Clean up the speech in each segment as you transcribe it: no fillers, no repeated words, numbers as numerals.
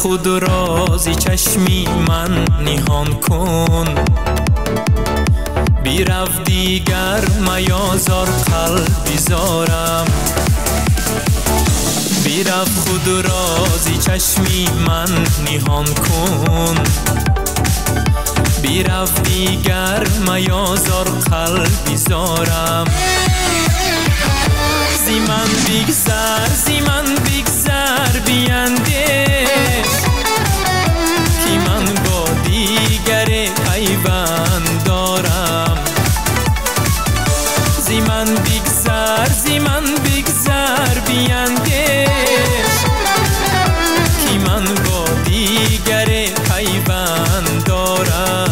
خود رازی چشمی من نهان کن، بیرفت دیگر میازار قلبی زارم. بیرفت خود رازی چشمی من نهان کن، بیرفت دیگر میازار قلبی زارم. زی من بگذر، زی من بگذر بیندیش، که من با دیگر پیوند دارم. زی من بگذر، زی من بگذر بیندیش، که من با دیگر پیوند دارم.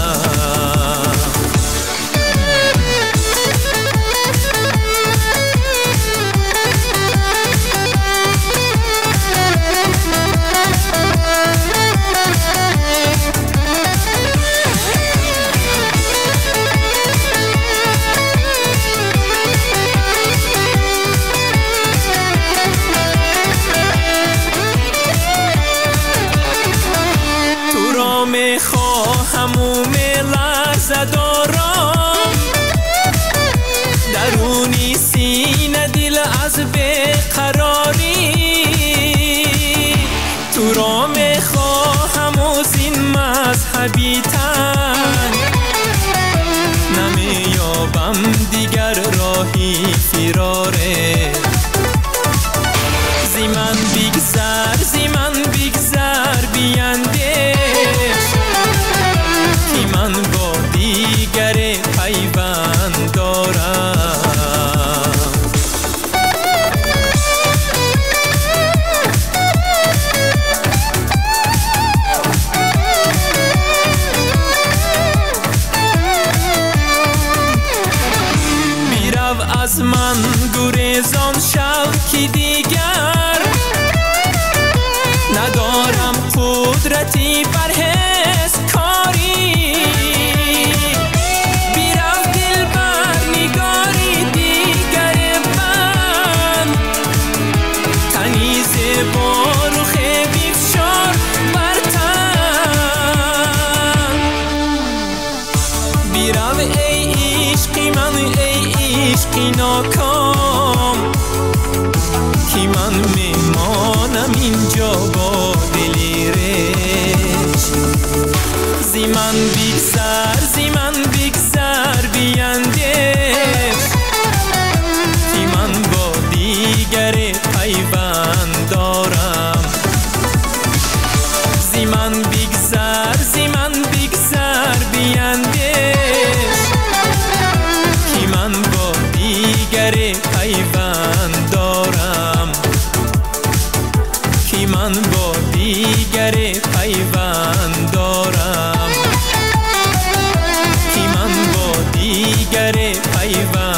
میخواهم و لرزه دارم، درونی سینه دل از بیقراری. تو را میخواهم و زین مذهبی تنگ، نمیابم دیگر راهی فراره. زی من بگذر، زی من بگذر بیندیش، که من با دیگر پیوند دارم. بیرو از من گریزان شوکی دیگر، ندارم قدرتی پرهیز کاری. بیرو دل بر نگاری دیگر من، تنیز با رخ بیفشار بر تن. بیرو ای عشقی من، ای عشقی ناکام، که من میمانم اینجا با دلی ریش. زی من بگذر، زی من بگذر بیندیش، که من با دیگر پیوند دارم. زی من بگذر، زی من بگذر بیندیش، که من با دیگر پیوند دارم. که من با دیگر پیوند دارم، که من با دیگر پیوند